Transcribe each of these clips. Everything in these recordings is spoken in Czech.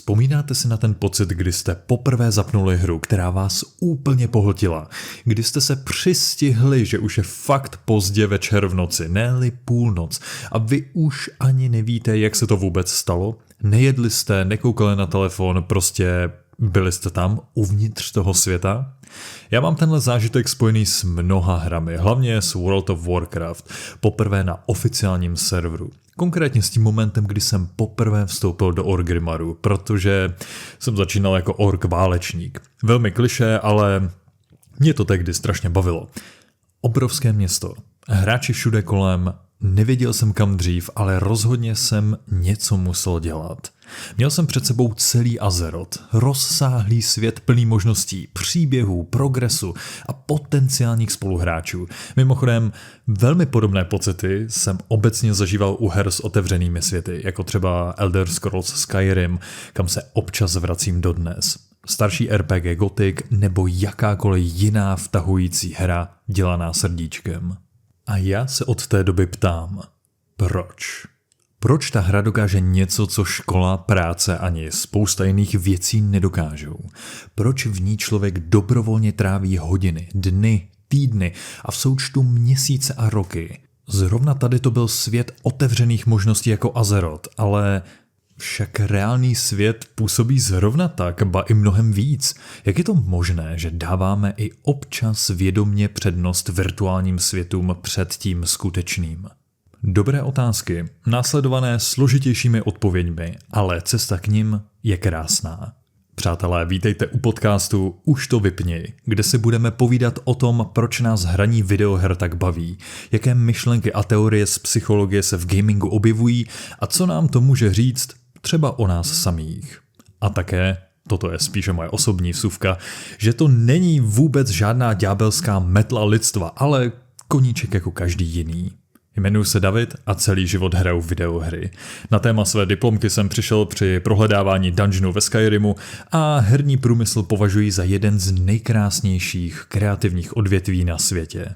Vzpomínáte si na ten pocit, kdy jste poprvé zapnuli hru, která vás úplně pohltila? Kdy jste se přistihli, že už je fakt pozdě večer v noci, ne-li půlnoc, a vy už ani nevíte, jak se to vůbec stalo? Nejedli jste, nekoukali na telefon, prostě byli jste tam uvnitř toho světa? Já mám tenhle zážitek spojený s mnoha hrami, hlavně s World of Warcraft, poprvé na oficiálním serveru. Konkrétně s tím momentem, kdy jsem poprvé vstoupil do Orgrimmaru, protože jsem začínal jako ork válečník. Velmi klišé, ale mě to tehdy strašně bavilo. Obrovské město, hráči všude kolem, nevěděl jsem kam dřív, ale rozhodně jsem něco musel dělat. Měl jsem před sebou celý Azeroth, rozsáhlý svět plný možností, příběhů, progresu a potenciálních spoluhráčů. Mimochodem, velmi podobné pocity jsem obecně zažíval u her s otevřenými světy, jako třeba Elder Scrolls Skyrim, kam se občas vracím dodnes. Starší RPG Gothic nebo jakákoliv jiná vtahující hra dělaná srdíčkem. A já se od té doby ptám, proč? Proč ta hra dokáže něco, co škola, práce ani spousta jiných věcí nedokážou? Proč v ní člověk dobrovolně tráví hodiny, dny, týdny a v součtu měsíce a roky? Zrovna tady to byl svět otevřených možností jako Azeroth, ale však reálný svět působí zrovna tak, ba i mnohem víc. Jak je to možné, že dáváme i občas vědomě přednost virtuálním světům před tím skutečným? Dobré otázky, následované složitějšími odpověďmi, ale cesta k nim je krásná. Přátelé, vítejte u podcastu Už to vypni, kde si budeme povídat o tom, proč nás hraní videoher tak baví, jaké myšlenky a teorie z psychologie se v gamingu objevují a co nám to může říct třeba o nás samých. A také, toto je spíše moje osobní vsuvka, že to není vůbec žádná ďábelská metla lidstva, ale koníček jako každý jiný. Jmenuji se David a celý život hraju videohry. Na téma své diplomky jsem přišel při prohledávání dungeonů ve Skyrimu a herní průmysl považuji za jeden z nejkrásnějších kreativních odvětví na světě.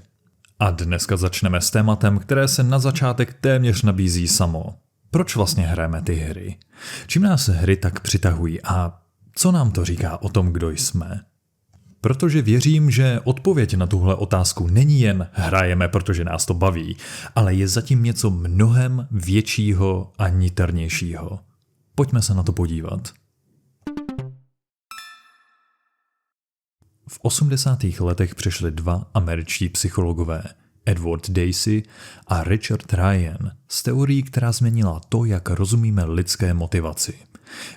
A dneska začneme s tématem, které se na začátek téměř nabízí samo. Proč vlastně hrajeme ty hry? Čím nás hry tak přitahují a co nám to říká o tom, kdo jsme? Protože věřím, že odpověď na tuhle otázku není jen hrajeme, protože nás to baví, ale je zatím něco mnohem většího a niternějšího. Pojďme se na to podívat. V 80. letech přišli dva američtí psychologové, Edward Dacey a Richard Ryan, s teorií, která změnila to, jak rozumíme lidské motivaci.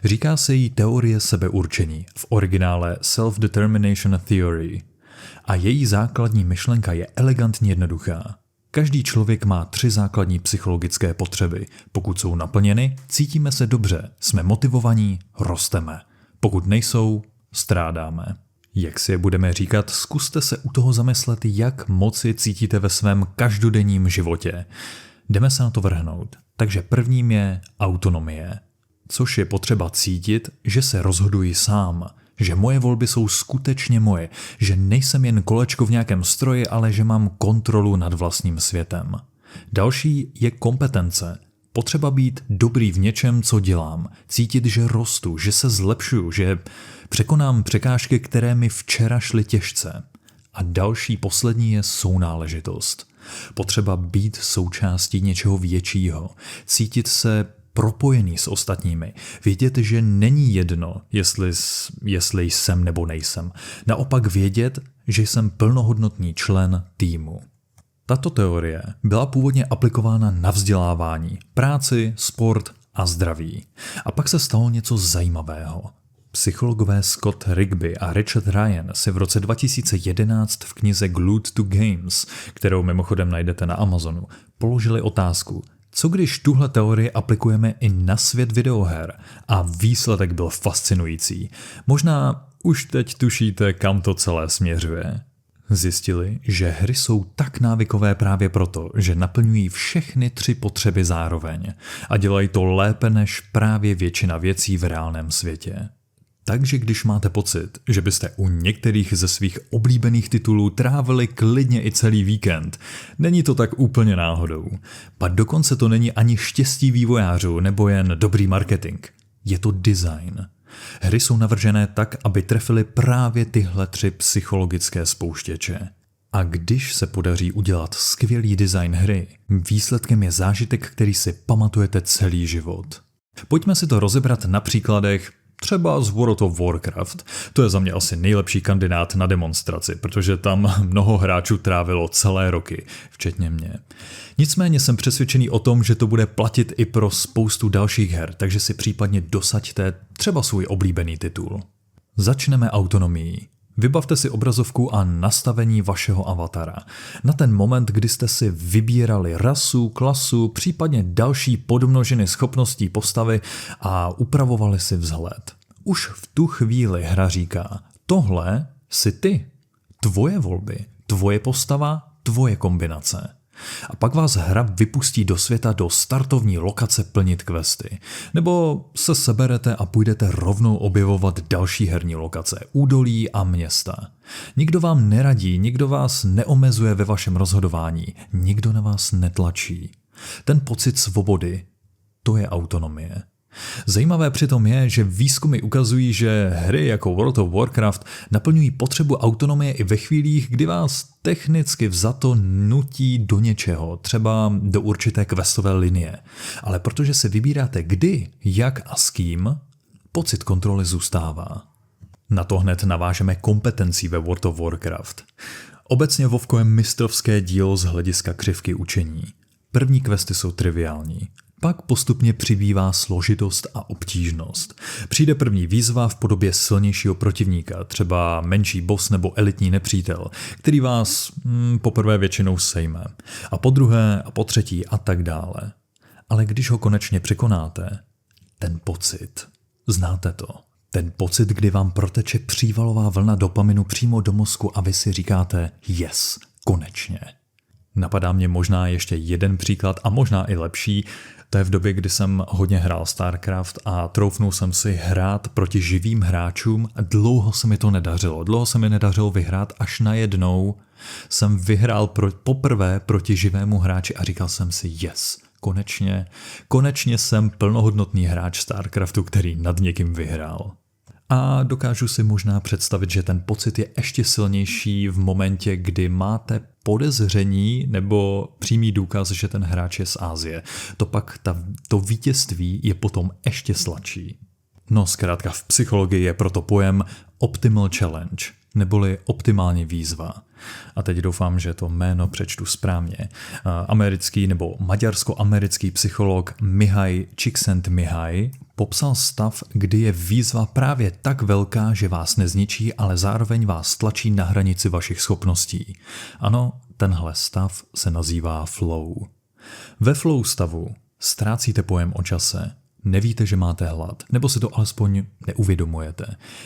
Říká se jí teorie sebeurčení, v originále Self-Determination Theory. A její základní myšlenka je elegantně jednoduchá. Každý člověk má 3 základní psychologické potřeby. Pokud jsou naplněny, cítíme se dobře, jsme motivovaní, rosteme. Pokud nejsou, strádáme. Jak si je budeme říkat, zkuste se u toho zamyslet, jak moc je cítíte ve svém každodenním životě. Jdeme se na to vrhnout. Takže prvním je autonomie. Což je potřeba cítit, že se rozhoduji sám, že moje volby jsou skutečně moje, že nejsem jen kolečko v nějakém stroji, ale že mám kontrolu nad vlastním světem. Další je kompetence. Potřeba být dobrý v něčem, co dělám, cítit, že rostu, že se zlepšuju, že překonám překážky, které mi včera šly těžce. A další, poslední je sounáležitost. Potřeba být součástí něčeho většího, cítit se propojený s ostatními, vědět, že není jedno, jestli jsem nebo nejsem. Naopak vědět, že jsem plnohodnotný člen týmu. Tato teorie byla původně aplikována na vzdělávání, práci, sport a zdraví. A pak se stalo něco zajímavého. Psychologové Scott Rigby a Richard Ryan si v roce 2011 v knize Glued to Games, kterou mimochodem najdete na Amazonu, položili otázku: co když tuhle teorii aplikujeme i na svět videoher? A výsledek byl fascinující. Možná už teď tušíte, kam to celé směřuje. Zjistili, že hry jsou tak návykové právě proto, že naplňují všechny 3 potřeby zároveň a dělají to lépe než právě většina věcí v reálném světě. Takže když máte pocit, že byste u některých ze svých oblíbených titulů trávili klidně i celý víkend, není to tak úplně náhodou. Pa dokonce to není ani štěstí vývojářů nebo jen dobrý marketing. Je to design. Hry jsou navržené tak, aby trefily právě tyhle 3 psychologické spouštěče. A když se podaří udělat skvělý design hry, výsledkem je zážitek, který si pamatujete celý život. Pojďme si to rozebrat na příkladech třeba z World of Warcraft. To je za mě asi nejlepší kandidát na demonstraci, protože tam mnoho hráčů trávilo celé roky, včetně mě. Nicméně jsem přesvědčený o tom, že to bude platit i pro spoustu dalších her, takže si případně dosaďte třeba svůj oblíbený titul. Začneme autonomií. Vybavte si obrazovku a nastavení vašeho avatara. Na ten moment, kdy jste si vybírali rasu, klasu, případně další podmnožiny schopností postavy a upravovali si vzhled. Už v tu chvíli hra říká, tohle jsi ty, tvoje volby, tvoje postava, tvoje kombinace. A pak vás hra vypustí do světa do startovní lokace plnit questy. Nebo se seberete a půjdete rovnou objevovat další herní lokace, údolí a města. Nikdo vám neradí, nikdo vás neomezuje ve vašem rozhodování, nikdo na vás netlačí. Ten pocit svobody, to je autonomie. Zajímavé přitom je, že výzkumy ukazují, že hry jako World of Warcraft naplňují potřebu autonomie i ve chvílích, kdy vás technicky vzato nutí do něčeho, třeba do určité questové linie. Ale protože se vybíráte kdy, jak a s kým, pocit kontroly zůstává. Na to hned navážeme kompetencí ve World of Warcraft. Obecně WoWko je mistrovské dílo z hlediska křivky učení. První questy jsou triviální. Pak postupně přibývá složitost a obtížnost. Přijde první výzva v podobě silnějšího protivníka, třeba menší boss nebo elitní nepřítel, který vás poprvé většinou sejme. A po druhé a po třetí a tak dále. Ale když ho konečně překonáte, ten pocit, znáte to. Ten pocit, kdy vám proteče přívalová vlna dopaminu přímo do mozku a vy si říkáte yes, konečně. Napadá mě možná ještě jeden příklad a možná i lepší. To je v době, kdy jsem hodně hrál StarCraft a troufnul jsem si hrát proti živým hráčům a dlouho se mi to nedařilo. Dlouho se mi nedařilo vyhrát, až najednou jsem vyhrál poprvé proti živému hráči a říkal jsem si yes, konečně jsem plnohodnotný hráč StarCraftu, který nad někým vyhrál. A dokážu si možná představit, že ten pocit je ještě silnější v momentě, kdy máte podezření nebo přímý důkaz, že ten hráč je z Asie. To pak to vítězství je potom ještě sladší. No zkrátka v psychologii je proto pojem optimal challenge, neboli optimální výzva. A teď doufám, že to jméno přečtu správně. Americký nebo maďarsko-americký psycholog Mihaly Csikszentmihalyi popsal stav, kdy je výzva právě tak velká, že vás nezničí, ale zároveň vás tlačí na hranici vašich schopností. Ano, tenhle stav se nazývá flow. Ve flow stavu ztrácíte pojem o čase. Nevíte, že máte hlad, nebo si to alespoň neuvědomujete.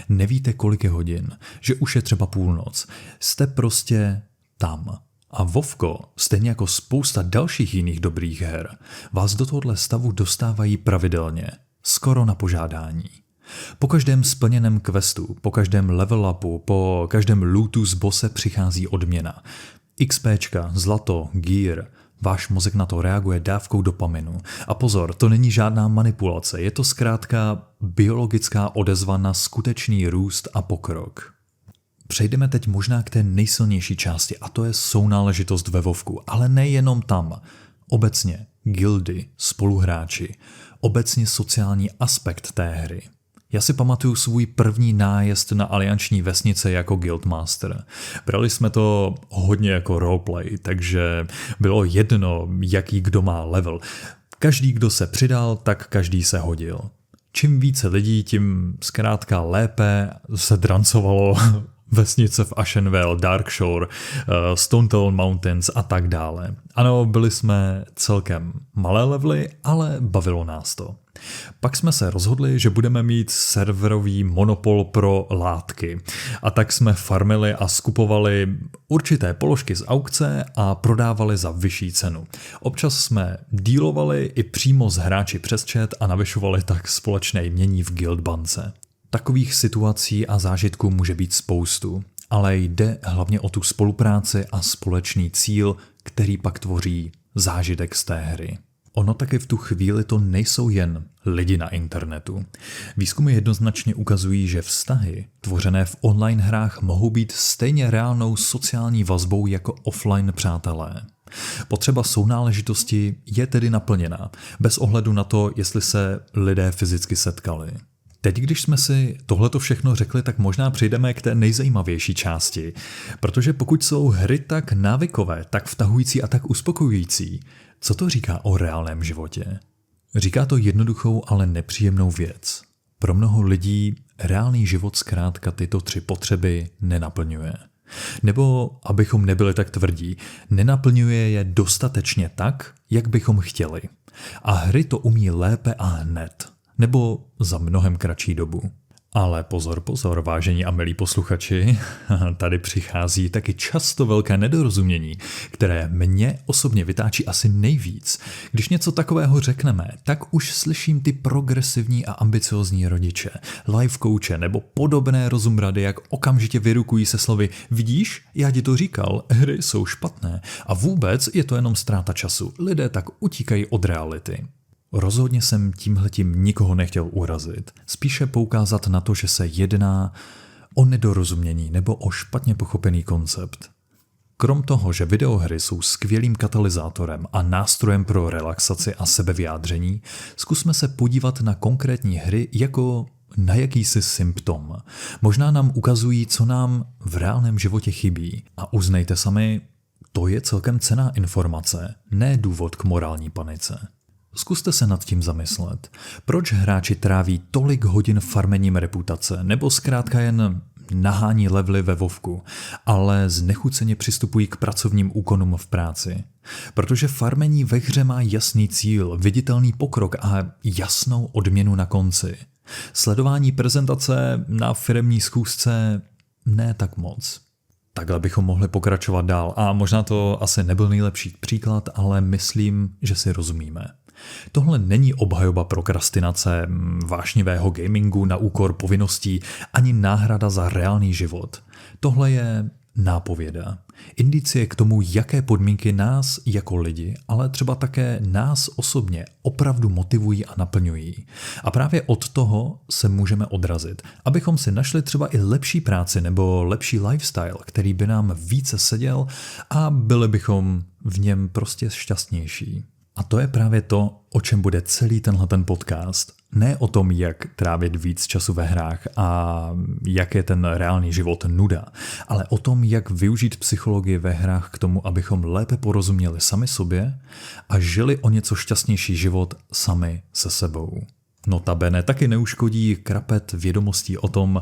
Nevíte, kolik je hodin, že už je třeba půlnoc. Jste prostě tam. A WoWko, stejně jako spousta dalších jiných dobrých her, vás do tohohle stavu dostávají pravidelně, skoro na požádání. Po každém splněném questu, po každém level upu, po každém lootu z bosse přichází odměna. XPčka, zlato, gear. Váš mozek na to reaguje dávkou dopaminu. A pozor, to není žádná manipulace, je to zkrátka biologická odezva na skutečný růst a pokrok. Přejdeme teď možná k té nejsilnější části a to je sounáležitost ve WoWku, ale nejenom tam. Obecně guildy, spoluhráči, obecně sociální aspekt té hry. Já si pamatuju svůj první nájezd na alianční vesnice jako guildmaster. Brali jsme to hodně jako roleplay, takže bylo jedno, jaký kdo má level. Každý, kdo se přidal, tak každý se hodil. Čím více lidí, tím zkrátka lépe se drancovalo vesnice v Ashenvale, Darkshore, Stonetown Mountains a tak dále. Ano, byli jsme celkem malé levely, ale bavilo nás to. Pak jsme se rozhodli, že budeme mít serverový monopol pro látky. A tak jsme farmili a skupovali určité položky z aukce a prodávali za vyšší cenu. Občas jsme dealovali i přímo s hráči přes chat a navyšovali tak společné jmění v guildbance. Takových situací a zážitků může být spoustu, ale jde hlavně o tu spolupráci a společný cíl, který pak tvoří zážitek z té hry. Ono taky v tu chvíli to nejsou jen lidi na internetu. Výzkumy jednoznačně ukazují, že vztahy tvořené v online hrách mohou být stejně reálnou sociální vazbou jako offline přátelé. Potřeba sounáležitosti je tedy naplněná, bez ohledu na to, jestli se lidé fyzicky setkali. Teď, když jsme si tohleto všechno řekli, tak možná přijdeme k té nejzajímavější části, protože pokud jsou hry tak návykové, tak vtahující a tak uspokojující, co to říká o reálném životě? Říká to jednoduchou, ale nepříjemnou věc. Pro mnoho lidí reálný život zkrátka tyto 3 potřeby nenaplňuje. Nebo, abychom nebyli tak tvrdí, nenaplňuje je dostatečně tak, jak bychom chtěli. A hry to umí lépe a hned. Nebo za mnohem kratší dobu. Ale pozor, vážení a milí posluchači, tady přichází taky často velké nedorozumění, které mě osobně vytáčí asi nejvíc. Když něco takového řekneme, tak už slyším ty progresivní a ambiciozní rodiče, life coache nebo podobné rozumrady, jak okamžitě vyrukují se slovy vidíš, já ti to říkal, hry jsou špatné a vůbec je to jenom ztráta času, lidé tak utíkají od reality. Rozhodně jsem tímhletím nikoho nechtěl urazit, spíše poukázat na to, že se jedná o nedorozumění nebo o špatně pochopený koncept. Krom toho, že videohry jsou skvělým katalyzátorem a nástrojem pro relaxaci a sebevyjádření, zkusme se podívat na konkrétní hry jako na jakýsi symptom. Možná nám ukazují, co nám v reálném životě chybí. A uznejte sami, to je celkem cenná informace, ne důvod k morální panice. Zkuste se nad tím zamyslet. Proč hráči tráví tolik hodin farmením reputace nebo zkrátka jen nahání levely ve WoWku, ale znechuceně přistupují k pracovním úkonům v práci? Protože farmení ve hře má jasný cíl, viditelný pokrok a jasnou odměnu na konci. Sledování prezentace na firemní schůzce ne tak moc. Takhle bychom mohli pokračovat dál a možná to asi nebyl nejlepší příklad, ale myslím, že si rozumíme. Tohle není obhajoba prokrastinace, vášnivého gamingu na úkor povinností ani náhrada za reálný život. Tohle je nápověda. Indicie k tomu, jaké podmínky nás jako lidi, ale třeba také nás osobně opravdu motivují a naplňují. A právě od toho se můžeme odrazit, abychom si našli třeba i lepší práci nebo lepší lifestyle, který by nám více seděl a byli bychom v něm prostě šťastnější. A to je právě to, o čem bude celý tenhle podcast. Ne o tom, jak trávit víc času ve hrách a jak je ten reálný život nuda, ale o tom, jak využít psychologii ve hrách k tomu, abychom lépe porozuměli sami sobě a žili o něco šťastnější život sami se sebou. Notabene taky neuškodí krapet vědomostí o tom,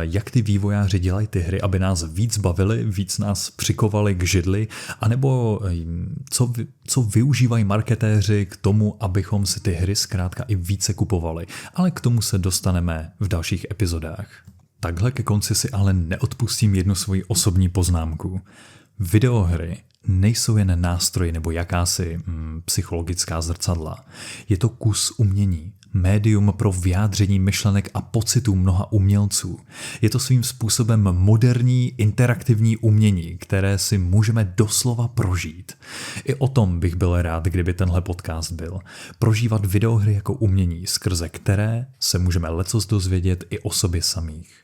jak ty vývojáři dělají ty hry, aby nás víc bavili, víc nás přikovali k židli, anebo co využívají marketéři k tomu, abychom si ty hry zkrátka i více kupovali. Ale k tomu se dostaneme v dalších epizodách. Takhle ke konci si ale neodpustím jednu svoji osobní poznámku. Videohry nejsou jen nástroj nebo jakási psychologická zrcadla. Je to kus umění. Médium pro vyjádření myšlenek a pocitů mnoha umělců. Je to svým způsobem moderní, interaktivní umění, které si můžeme doslova prožít. I o tom bych byl rád, kdyby tenhle podcast byl. Prožívat videohry jako umění, skrze které se můžeme lecos dozvědět i o sobě samých.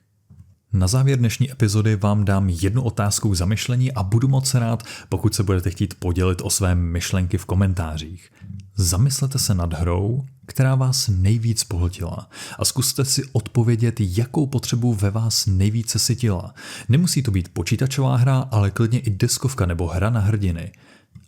Na závěr dnešní epizody vám dám jednu otázku k zamyšlení a budu moc rád, pokud se budete chtít podělit o své myšlenky v komentářích. Zamyslete se nad hrou, která vás nejvíc pohltila a zkuste si odpovědět, jakou potřebu ve vás nejvíce sytila. Nemusí to být počítačová hra, ale klidně i deskovka nebo hra na hrdiny.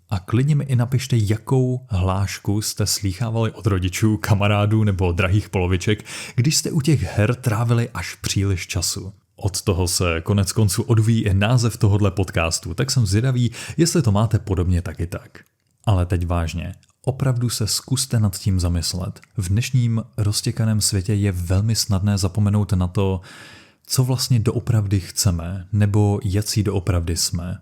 A klidně mi i napište, jakou hlášku jste slýchávali od rodičů, kamarádů nebo drahých poloviček, když jste u těch her trávili až příliš času. Od toho se konec konců odvíjí i název tohohle podcastu, tak jsem zvědavý, jestli to máte podobně taky tak. Ale teď vážně, opravdu se zkuste nad tím zamyslet. V dnešním roztěkaném světě je velmi snadné zapomenout na to, co vlastně doopravdy chceme, nebo jací doopravdy jsme.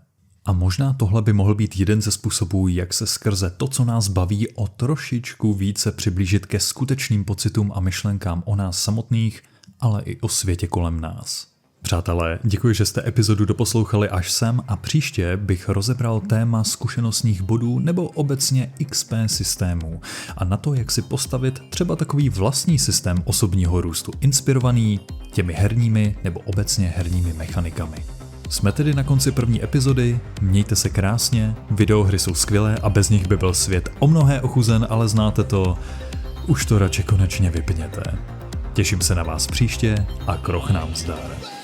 A možná tohle by mohl být jeden ze způsobů, jak se skrze to, co nás baví, o trošičku více přiblížit ke skutečným pocitům a myšlenkám o nás samotných, ale i o světě kolem nás. Přátelé, děkuji, že jste epizodu doposlouchali až sem a příště bych rozebral téma zkušenostních bodů nebo obecně XP systémů a na to, jak si postavit třeba takový vlastní systém osobního růstu, inspirovaný těmi herními nebo obecně herními mechanikami. Jsme tedy na konci první epizody, mějte se krásně, videohry jsou skvělé a bez nich by byl svět o mnohé ochuzen, ale znáte to, už to radši konečně vypněte. Těším se na vás příště a kroch nám zdar.